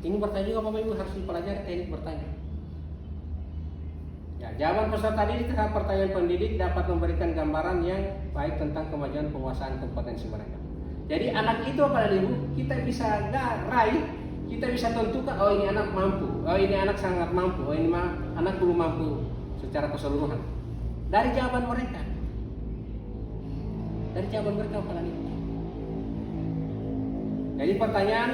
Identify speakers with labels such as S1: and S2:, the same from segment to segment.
S1: Ini bertanya juga Bapak Ibu harus dipelajari teknik bertanya. Ya, jawaban peserta didik terhadap pertanyaan pendidik dapat memberikan gambaran yang baik tentang kemajuan penguasaan kompetensi mereka. Jadi anak itu Bapak dan Ibu, kita bisa raih, kita bisa tentukan oh ini anak mampu, oh ini anak sangat mampu, oh ini anak belum mampu secara keseluruhan. Dari jawaban mereka. Dari jawaban mereka Bapak dan Ibu. Jadi pertanyaan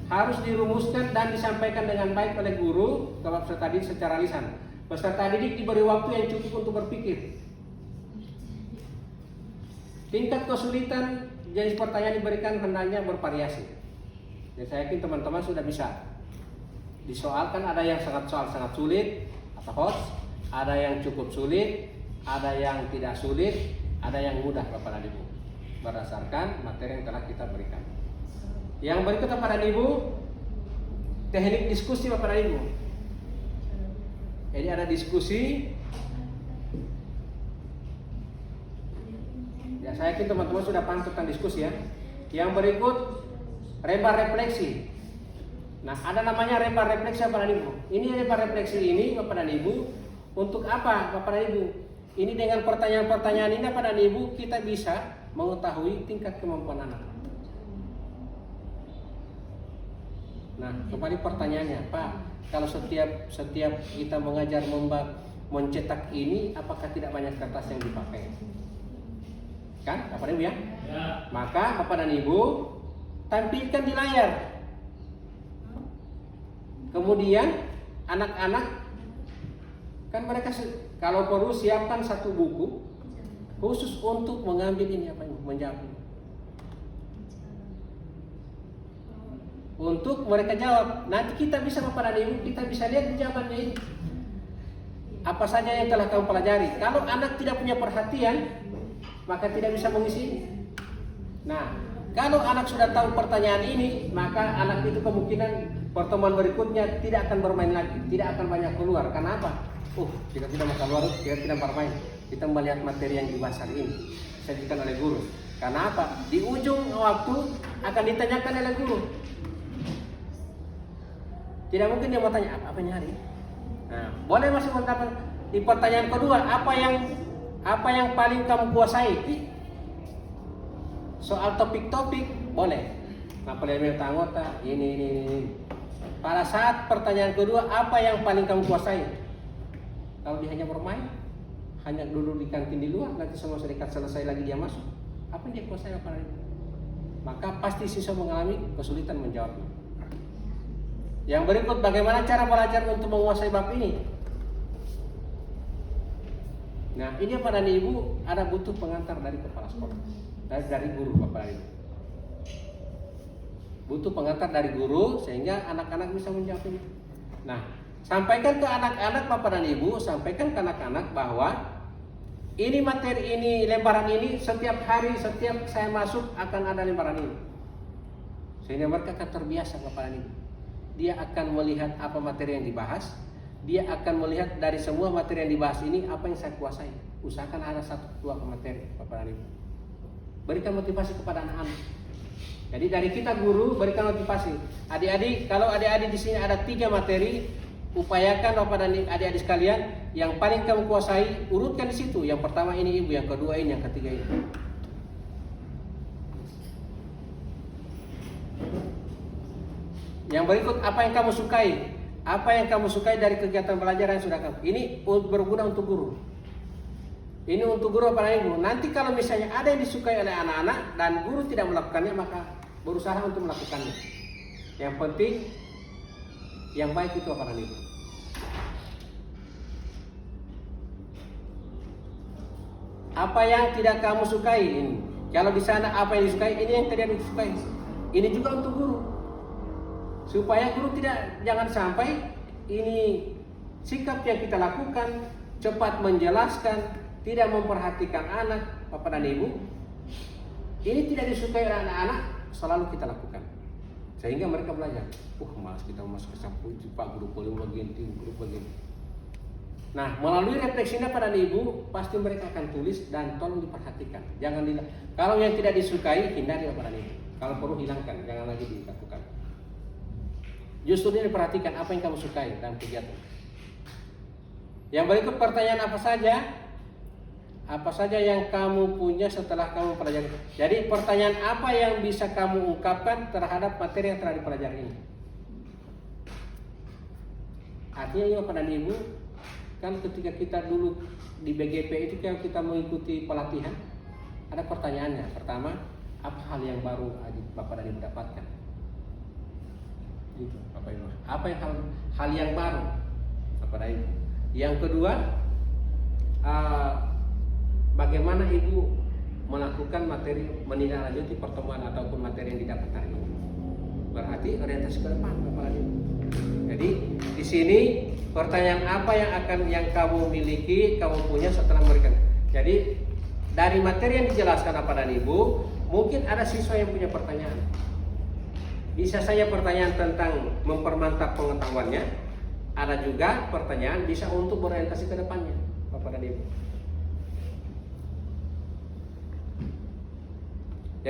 S1: harus dirumuskan dan disampaikan dengan baik oleh guru kepada peserta didik secara lisan. Peserta didik diberi waktu yang cukup untuk berpikir. Tingkat kesulitan jenis pertanyaan diberikan hendaknya bervariasi. Dan saya yakin teman-teman sudah bisa disoalkan, ada yang sangat sulit atau host, ada yang cukup sulit, ada yang tidak sulit, ada yang mudah Bapak dan Ibu berdasarkan materi yang telah kita berikan. Yang berikut Bapak dan Ibu, teknik diskusi Bapak dan Ibu. Jadi ada diskusi. Ya, saya yakin teman-teman sudah paham tentang diskusi ya. Yang berikut rembar refleksi. Nah, ada namanya rembar refleksi Bapak dan Ibu. Ini rembar refleksi ini Bapak dan Ibu untuk apa Bapak dan Ibu? Ini dengan pertanyaan-pertanyaan ini Bapak dan Ibu kita bisa mengetahui tingkat kemampuan anak. Nah, kembali pertanyaannya, Pak, kalau setiap kita mengajar mencetak ini, apakah tidak banyak kertas yang dipakai? Kan, Bapak dan Ibu ya? Maka Bapak dan Ibu tampilkan di layar. Kemudian anak-anak kan mereka kalau perlu siapkan satu buku khusus untuk mengambil ini apa ini, menjawab. Untuk mereka jawab. Nanti kita bisa Bapak dan Ibu, kita bisa lihat di jawabannya ini. Apa saja yang telah kamu pelajari. Kalau anak tidak punya perhatian, maka tidak bisa mengisi ini. Nah, kalau anak sudah tahu pertanyaan ini, maka anak itu kemungkinan pertemuan berikutnya tidak akan bermain lagi, tidak akan banyak keluar. Karena apa? Kita tidak mau keluar, kita tidak bermain. Kita melihat materi yang dibahas hari ini, disajikan oleh guru. Karena apa? Di ujung waktu akan ditanyakan oleh guru. Tidak mungkin dia mau tanya apa nyari. Nah, boleh masih mendapat di pertanyaan kedua, apa yang paling kamu kuasai? Soal topik-topik boleh. Nah, pelajaran anggota ini. Pada saat pertanyaan kedua, apa yang paling kamu kuasai? Kalau dia hanya bermain, hanya dulu di kantin di luar, nanti semua serikat selesai lagi dia masuk. Apa yang dia kuasai apa lagi? Maka pasti siswa mengalami kesulitan menjawabnya. Yang berikut, bagaimana cara belajar untuk menguasai bab ini? Nah, ini Bapak dan Ibu ada butuh pengantar dari kepala sekolah, dari guru Bapak dan Ibu. Butuh pengantar dari guru sehingga anak-anak bisa menjawab ini. Nah, sampaikan ke anak-anak Bapak dan Ibu, sampaikan ke anak-anak bahwa ini materi ini, lembaran ini setiap hari, setiap saya masuk akan ada lembaran ini. Sehingga mereka akan terbiasa Bapak dan Ibu. Dia akan melihat apa materi yang dibahas. Dia akan melihat dari semua materi yang dibahas ini apa yang saya kuasai. Usahakan ada 1-2 materi Bapak dan Ibu. Berikan motivasi kepada anak-anak. Jadi dari kita guru berikan motivasi. Adik-adik, kalau adik-adik di sini ada 3 materi, upayakan Bapak dan adik-adik sekalian yang paling kamu kuasai, urutkan di situ. Yang pertama ini Ibu, yang kedua ini, yang ketiga ini. Yang berikut, apa yang kamu sukai? Apa yang kamu sukai dari kegiatan belajar yang sudah kamu? Ini berguna untuk guru. Ini untuk guru Bapak dan Ibu. Nanti kalau misalnya ada yang disukai oleh anak-anak dan guru tidak melakukannya, maka berusaha untuk melakukannya. Yang penting, yang baik itu Bapak dan Ibu. Apa yang tidak kamu sukai ini? Kalau di sana apa yang disukai, ini yang tidak disukai. Ini juga untuk guru. Supaya guru jangan sampai ini sikap yang kita lakukan cepat menjelaskan, tidak memperhatikan anak Bapak dan Ibu. Ini tidak disukai oleh anak-anak, selalu kita lakukan. Sehingga mereka belajar. Malas kita masuk ke sampul, Pak guru polio bagian guru bagian. Nah, melalui refleksinya Bapak dan Ibu, pasti mereka akan tulis dan tolong diperhatikan. Kalau yang tidak disukai, hindari Bapak dan Ibu. Kalau perlu hilangkan, jangan lagi dilakukan. Justru ini perhatikan apa yang kamu sukai dalam kegiatan. Yang berikut pertanyaan apa saja? Apa saja yang kamu punya setelah kamu pelajari? Jadi pertanyaan apa yang bisa kamu ungkapkan terhadap materi yang telah dipelajari ini? Artinya ini Bapak dan Ibu, kan ketika kita dulu di BGP itu kalau kita mengikuti pelatihan, ada pertanyaannya. Pertama, apa hal yang baru Bapak dan Ibu dapatkan? Itu Bapak Ibu. Apa yang hal yang baru Bapak dan Ibu? Yang kedua, bagaimana Ibu melakukan materi menindaklanjuti pertemuan ataupun materi yang didapat hari ini? Berarti orientasi ke depan Bapak dan Ibu. Jadi di sini pertanyaan apa yang kamu miliki, kamu punya setelah memberikan. Jadi dari materi yang dijelaskan Bapak dan Ibu, mungkin ada siswa yang punya pertanyaan. Bisa saja pertanyaan tentang mempermantap pengetahuannya, ada juga pertanyaan bisa untuk berorientasi ke depannya Bapak dan Ibu.